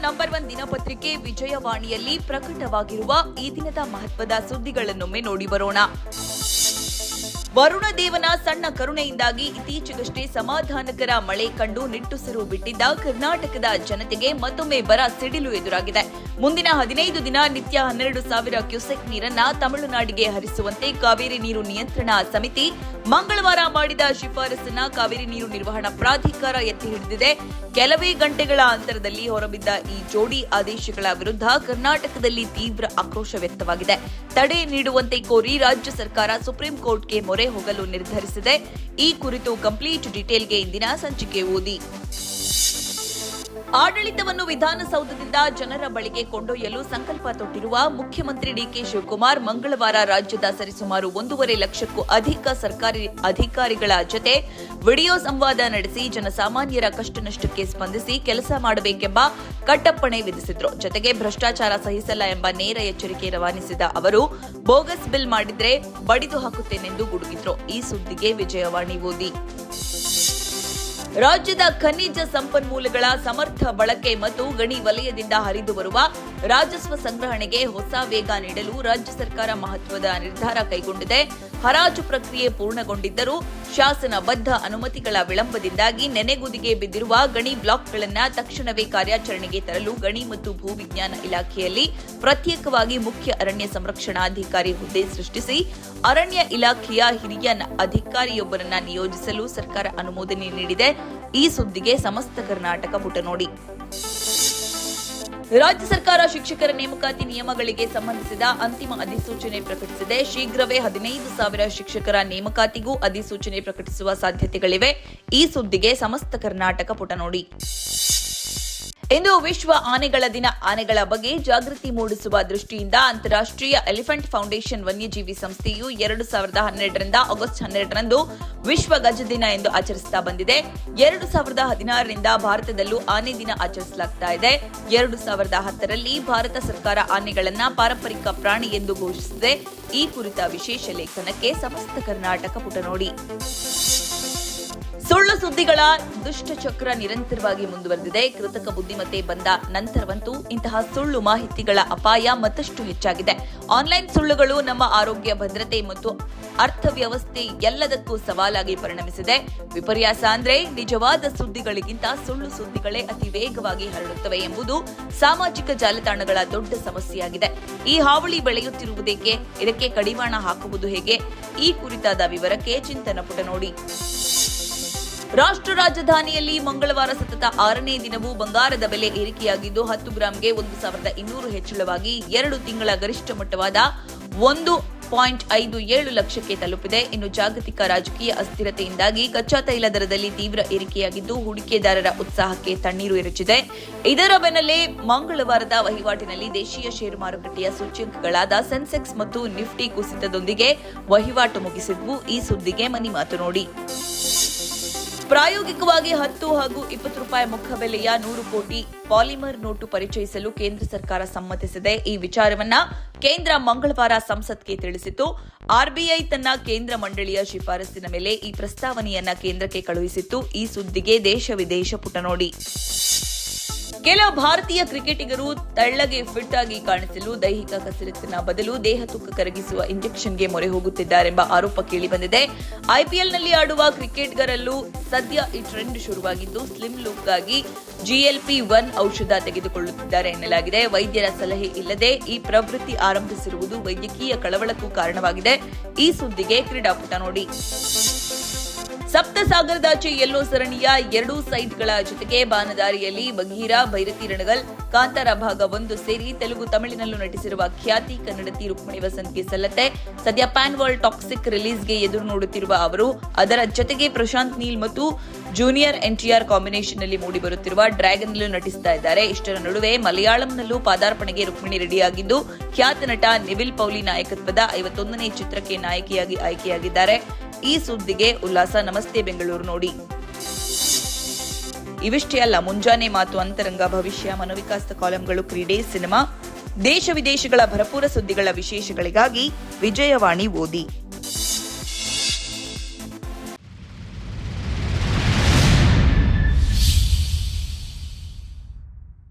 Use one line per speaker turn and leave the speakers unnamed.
Number 1 ದಿನಪತ್ರಿಕೆ ವಿಜಯವಾಣಿಯಲ್ಲಿ ಪ್ರಕಟವಾಗಿರುವ ಈ ದಿನದ ಮಹತ್ವದ ಸುದ್ದಿಗಳನ್ನೊಮ್ಮೆ ನೋಡಿ ಬರೋಣ. ವರುಣ ದೇವನ ಸಣ್ಣ ಕರುಣೆಯಿಂದಾಗಿ ಇತ್ತೀಚೆಗಷ್ಟೇ ಸಮಾಧಾನಕರ ಮಳೆ ಕಂಡು ನಿಟ್ಟುಸಿರು ಬಿಟ್ಟಿದ್ದ ಕರ್ನಾಟಕದ ಜನತೆಗೆ ಮತ್ತೊಮ್ಮೆ ಬರ ಸಿಡಿಲು ಎದುರಾಗಿದೆ. ಮುಂದಿನ 15 ದಿನ ನಿತ್ಯ 12,000 ಕ್ಯೂಸೆಕ್ ನೀರನ್ನ ತಮಿಳುನಾಡಿಗೆ ಹರಿಸುವಂತೆ ಕಾವೇರಿ ನೀರು ನಿಯಂತ್ರಣ ಸಮಿತಿ ಮಂಗಳವಾರ ಮಾಡಿದ ಶಿಫಾರಸನ್ನ ಕಾವೇರಿ ನೀರು ನಿರ್ವಹಣಾ ಪ್ರಾಧಿಕಾರ ಎತ್ತಿ ಹಿಡಿದಿದೆ. ಕೆಲವೇ ಗಂಟೆಗಳ ಅಂತರದಲ್ಲಿ ಹೊರಬಿದ್ದ ಈ ಜೋಡಿ ಆದೇಶಗಳ ವಿರುದ್ಧ ಕರ್ನಾಟಕದಲ್ಲಿ ತೀವ್ರ ಆಕ್ರೋಶ ವ್ಯಕ್ತವಾಗಿದೆ. ತಡೆ ನೀಡುವಂತೆ ಕೋರಿ ರಾಜ್ಯ ಸರ್ಕಾರ ಸುಪ್ರೀಂ ಕೋರ್ಟ್ಗೆ ಮೊರೆ ಹೋಗಲು ನಿರ್ಧರಿಸಿದೆ. ಈ ಕುರಿತು ಕಂಪ್ಲೀಟ್ ಡೀಟೇಲ್ಗೆ ಇಂದಿನ ಸಂಚಿಕೆ ಓದಿ. ಆಡಳಿತವನ್ನು ವಿಧಾನಸೌಧದಿಂದ ಜನರ ಬಳಿಗೆ ಕೊಂಡೊಯ್ಯಲು ಸಂಕಲ್ಪ ತೊಟ್ಟಿರುವ ಮುಖ್ಯಮಂತ್ರಿ ಡಿಕೆ ಶಿವಕುಮಾರ್ ಮಂಗಳವಾರ ರಾಜ್ಯದ ಸರಿಸುಮಾರು 1.5 ಲಕ್ಷಕ್ಕೂ ಅಧಿಕ ಸರ್ಕಾರಿ ಅಧಿಕಾರಿಗಳ ಜೊತೆ ವಿಡಿಯೋ ಸಂವಾದ ನಡೆಸಿ ಜನಸಾಮಾನ್ಯರ ಕಷ್ಟ ನಷ್ಟಕ್ಕೆ ಸ್ಪಂದಿಸಿ ಕೆಲಸ ಮಾಡಬೇಕೆಂಬ ಕಟ್ಟಪ್ಪಣೆ ವಿಧಿಸಿದ್ರು. ಜೊತೆಗೆ ಭ್ರಷ್ಟಾಚಾರ ಸಹಿಸಲ್ಲ ಎಂಬ ನೇರ ಎಚ್ಚರಿಕೆ ರವಾನಿಸಿದ ಅವರು ಬೋಗಸ್ ಬಿಲ್ ಮಾಡಿದ್ರೆ ಬಡಿದು ಹಾಕುತ್ತೇನೆಂದು ಗುಡುಗಿದ್ರು. ಈ ಸುದ್ದಿಗೆ ವಿಜಯವಾಣಿ ಓದಿ. ರಾಜ್ಯದ ಖನಿಜ ಸಂಪನ್ಮೂಲಗಳ ಸಮರ್ಥ ಬಳಕೆ ಮತ್ತು ಗಣಿ ವಲಯದಿಂದ ಹರಿದು ಬರುವ ರಾಜಸ್ವ ಸಂಗ್ರಹಣೆಗೆ ಹೊಸ ವೇಗ ನೀಡಲು ರಾಜ್ಯ ಸರ್ಕಾರ ಮಹತ್ವದ ನಿರ್ಧಾರ ಕೈಗೊಂಡಿದೆ. ಹರಾಜು ಪ್ರಕ್ರಿಯೆ ಪೂರ್ಣಗೊಂಡಿದ್ದರೂ ಶಾಸನಬದ್ಧ ಅನುಮತಿಗಳ ವಿಳಂಬದಿಂದಾಗಿ ನೆನೆಗುದಿಗೆ ಬಿದ್ದಿರುವ ಗಣಿ ಬ್ಲಾಕ್ಗಳನ್ನು ತಕ್ಷಣವೇ ಕಾರ್ಯಾಚರಣೆಗೆ ತರಲು ಗಣಿ ಮತ್ತು ಭೂವಿಜ್ಞಾನ ಇಲಾಖೆಯಲ್ಲಿ ಪ್ರತ್ಯೇಕವಾಗಿ ಮುಖ್ಯ ಅರಣ್ಯ ಸಂರಕ್ಷಣಾಧಿಕಾರಿ ಹುದ್ದೆ ಸೃಷ್ಟಿಸಿ ಅರಣ್ಯ ಇಲಾಖೆಯ ಹಿರಿಯ ಅಧಿಕಾರಿಯೊಬ್ಬರನ್ನ ನಿಯೋಜಿಸಲು ಸರ್ಕಾರ ಅನುಮೋದನೆ ನೀಡಿದೆ. ಈ ಸುದ್ದಿಗೆ ಸಮಸ್ತ ಕರ್ನಾಟಕ ಪುಟ ನೋಡಿ. ರಾಜ್ಯ ಸರ್ಕಾರ ಶಿಕ್ಷಕರ ನೇಮಕಾತಿ ನಿಯಮಗಳಿಗೆ ಸಂಬಂಧಿಸಿದ ಅಂತಿಮ ಅಧಿಸೂಚನೆ ಪ್ರಕಟಿಸಿದೆ. ಶೀಘ್ರವೇ 15,000 ಶಿಕ್ಷಕರ ನೇಮಕಾತಿಗೂ ಅಧಿಸೂಚನೆ ಪ್ರಕಟಿಸುವ ಸಾಧ್ಯತೆಗಳಿವೆ. ಈ ಸುದ್ದಿಗೆ ಸಮಸ್ತ ಕರ್ನಾಟಕ ಪುಟ ನೋಡಿ. ಇಂದು ವಿಶ್ವ ಆನೆಗಳ ದಿನ. ಆನೆಗಳ ಬಗ್ಗೆ ಜಾಗೃತಿ ಮೂಡಿಸುವ ದೃಷ್ಟಿಯಿಂದ ಅಂತಾರಾಷ್ಟ್ರೀಯ ಎಲಿಫೆಂಟ್ ಫೌಂಡೇಶನ್ ವನ್ಯಜೀವಿ ಸಂಸ್ಥೆಯು 2012 ರಿಂದ ಆಗಸ್ಟ್ 12ರಂದು ವಿಶ್ವ ಗಜ ದಿನ ಎಂದು ಆಚರಿಸುತ್ತಾ ಬಂದಿದೆ. 2016ರಿಂದ ಭಾರತದಲ್ಲೂ ಆನೆ ದಿನ ಆಚರಿಸಲಾಗ್ತಾ ಇದೆ. 2010ರಲ್ಲಿ ಭಾರತ ಸರ್ಕಾರ ಆನೆಗಳನ್ನ ಪಾರಂಪರಿಕ ಪ್ರಾಣಿ ಎಂದು ಘೋಷಿಸಿದೆ. ಈ ಕುರಿತ ವಿಶೇಷ ಲೇಖನಕ್ಕೆ ಸಮಸ್ತ ಕರ್ನಾಟಕ ಪುಟ ನೋಡಿ. ಸುಳ್ಳು ಸುದ್ದಿಗಳ ದುಷ್ಟಚಕ್ರ ನಿರಂತರವಾಗಿ ಮುಂದುವರೆದಿದೆ. ಕೃತಕ ಬುದ್ಧಿಮತ್ತೆ ಬಂದ ನಂತರವಂತೂ ಇಂತಹ ಸುಳ್ಳು ಮಾಹಿತಿಗಳ ಅಪಾಯ ಮತ್ತಷ್ಟು ಹೆಚ್ಚಾಗಿದೆ. ಆನ್ಲೈನ್ ಸುಳ್ಳುಗಳು ನಮ್ಮ ಆರೋಗ್ಯ, ಭದ್ರತೆ ಮತ್ತು ಅರ್ಥವ್ಯವಸ್ಥೆ ಎಲ್ಲದಕ್ಕೂ ಸವಾಲಾಗಿ ಪರಿಣಮಿಸಿದೆ. ವಿಪರ್ಯಾಸ ಅಂದ್ರೆ ನಿಜವಾದ ಸುದ್ದಿಗಳಿಗಿಂತ ಸುಳ್ಳು ಸುದ್ದಿಗಳೇ ಅತಿ ವೇಗವಾಗಿ ಹರಡುತ್ತವೆ ಎಂಬುದು ಸಾಮಾಜಿಕ ಜಾಲತಾಣಗಳ ದೊಡ್ಡ ಸಮಸ್ಯೆಯಾಗಿದೆ. ಈ ಹಾವಳಿ ಬೆಳೆಯುತ್ತಿರುವುದೇಕೆ? ಇದಕ್ಕೆ ಕಡಿವಾಣ ಹಾಕುವುದು ಹೇಗೆ? ಈ ಕುರಿತಾದ ವಿವರಕ್ಕೆ ಚಿಂತನ ಪುಟ ನೋಡಿ. ರಾಷ್ಟ್ರ ರಾಜಧಾನಿಯಲ್ಲಿ ಮಂಗಳವಾರ ಸತತ 6ನೇ ದಿನವೂ ಬಂಗಾರದ ಬೆಲೆ ಏರಿಕೆಯಾಗಿದ್ದು 10 ಗ್ರಾಂಗೆ 1,200 ಹೆಚ್ಚಳವಾಗಿ 2 ತಿಂಗಳ ಗರಿಷ್ಠ ಮಟ್ಟವಾದ 1.57 ಲಕ್ಷಕ್ಕೆ ತಲುಪಿದೆ. ಇನ್ನು ಜಾಗತಿಕ ರಾಜಕೀಯ ಅಸ್ಥಿರತೆಯಿಂದಾಗಿ ಕಚ್ಚಾ ತೈಲ ದರದಲ್ಲಿ ತೀವ್ರ ಏರಿಕೆಯಾಗಿದ್ದು ಹೂಡಿಕೆದಾರರ ಉತ್ಸಾಹಕ್ಕೆ ತಣ್ಣೀರು ಎರಚಿದೆ. ಇದರ ಬೆನ್ನಲ್ಲೇ ಮಂಗಳವಾರದ ವಹಿವಾಟಿನಲ್ಲಿ ದೇಶೀಯ ಷೇರು ಮಾರುಕಟ್ಟೆಯ ಸೂಚ್ಯಂಕಗಳಾದ ಸೆನ್ಸೆಕ್ಸ್ ಮತ್ತು ನಿಫ್ಟಿ ಕುಸಿತದೊಂದಿಗೆ ವಹಿವಾಟು ಮುಗಿಸಿದ್ವು. ಈ ಸುದ್ದಿಗೆ ಮನಿ ಮಾತು ನೋಡಿ. ಪ್ರಾಯೋಗಿಕವಾಗಿ 10 ಹಾಗೂ 20 ರೂಪಾಯಿ ಮುಖಬೆಲೆಯ 100 ಕೋಟಿ ಪಾಲಿಮರ್ ನೋಟು ಪರಿಚಯಿಸಲು ಕೇಂದ್ರ ಸರ್ಕಾರ ಸಮ್ಮತಿಸಿದೆ. ಈ ವಿಚಾರವನ್ನ ಕೇಂದ್ರ ಮಂಗಳವಾರ ಸಂಸತ್ಗೆ ತಿಳಿಸಿತು. ಆರ್ಬಿಐ ತನ್ನ ಕೇಂದ್ರ ಮಂಡಳಿಯ ಶಿಫಾರಸಿನ ಮೇಲೆ ಈ ಪ್ರಸ್ತಾವನೆಯನ್ನ ಕೇಂದ್ರಕ್ಕೆ ಕಳುಹಿಸಿತ್ತು. ಈ ಸುದ್ದಿಗೆ ದೇಶ ವಿದೇಶ ಪುಟ ನೋಡಿ. ಕೆಲ ಭಾರತೀಯ ಕ್ರಿಕೆಟಿಗರು ತೆಳ್ಳಗೆ ಫಿಟ್ ಆಗಿ ಕಾಣಿಸಲು ದೈಹಿಕ ಕಸರತ್ತಿನ ಬದಲು ದೇಹ ತೂಕ ಕರಗಿಸುವ ಇಂಜೆಕ್ಷನ್ಗೆ ಮೊರೆ ಹೋಗುತ್ತಿದ್ದಾರೆಂಬ ಆರೋಪ ಕೇಳಿಬಂದಿದೆ. ಐಪಿಎಲ್ನಲ್ಲಿ ಆಡುವ ಕ್ರಿಕೆಟಿಗರಲ್ಲೂ ಸದ್ಯ ಈ ಟ್ರೆಂಡ್ ಶುರುವಾಗಿದ್ದು ಸ್ಲಿಮ್ ಲುಕ್ಗಾಗಿ GLP-1 ಔಷಧ ತೆಗೆದುಕೊಳ್ಳುತ್ತಿದ್ದಾರೆ ಎನ್ನಲಾಗಿದೆ. ವೈದ್ಯರ ಸಲಹೆ ಇಲ್ಲದೆ ಈ ಪ್ರವೃತ್ತಿ ಆರಂಭಿಸಿರುವುದು ವೈದ್ಯಕೀಯ ಕಳವಳಕ್ಕೂ ಕಾರಣವಾಗಿದೆ. ಈ ಸುದ್ದಿಗೆ ಕ್ರೀಡಾಪುಟ ನೋಡಿ. ಸಪ್ತಸಾಗರದಾಚೆ ಯೆಲ್ಲೋ ಸರಣಿಯ 2 ಸೈಟ್ಗಳ ಜೊತೆಗೆ ಬಾನದಾರಿಯಲ್ಲಿ ಬಗೀರಾ, ಭೈರತಿ ರಣಗಲ್, ಕಾಂತಾರ ಭಾಗ 1 ಸೇರಿ ತೆಲುಗು, ತಮಿಳಿನಲ್ಲೂ ನಟಿಸಿರುವ ಖ್ಯಾತಿ ಕನ್ನಡತಿ ರುಕ್ಮಿಣಿ ವಸಂತ್ಗೆ ಸಲ್ಲತ್ತೆ. ಸದ್ಯ ಪ್ಯಾನ್ ವರ್ಲ್ಡ್ ಟಾಕ್ಸಿಕ್ ರಿಲೀಸ್ಗೆ ಎದುರು ನೋಡುತ್ತಿರುವ ಅವರು ಅದರ ಜೊತೆಗೆ ಪ್ರಶಾಂತ್ ನೀಲ್ ಮತ್ತು ಜೂನಿಯರ್ NTR ಕಾಂಬಿನೇಷನ್ ನಲ್ಲಿ ಮೂಡಿ ಬರುತ್ತಿರುವ ಡ್ರ್ಯಾಗನ್ ನಲ್ಲೂ ನಟಿಸ್ತಾ ಇದ್ದಾರೆ. ಇಷ್ಟರ ನಡುವೆ ಮಲಯಾಳಂನಲ್ಲೂ ಪಾದಾರ್ಪಣೆಗೆ ರುಕ್ಮಿಣಿ ರೆಡಿಯಾಗಿದ್ದು ಖ್ಯಾತ ನಟ ನಿವಿಲ್ ಪೌಲಿ ನಾಯಕತ್ವದ 51ನೇ ಚಿತ್ರಕ್ಕೆ ನಾಯಕಿಯಾಗಿ ಆಯ್ಕೆಯಾಗಿದ್ದಾರೆ. ಈ ಸುದ್ದಿಗೆ ಉಲ್ಲಾಸ. ನಮಸ್ತೆ ಬೆಂಗಳೂರು ನೋಡಿ. ಇವಿಷ್ಟೇ ಅಲ್ಲ, ಮುಂಜಾನೆ ಮಾತು, ಅಂತರಂಗ, ಭವಿಷ್ಯ, ಮನೋವಿಕಾಸ ಕಾಲಂಗಳು, ಕ್ರೀಡೆ, ಸಿನಿಮಾ, ದೇಶ ವಿದೇಶಗಳ ಭರಪೂರ ಸುದ್ದಿಗಳ ವಿಶೇಷಗಳಿಗಾಗಿ ವಿಜಯವಾಣಿ ಓದಿ.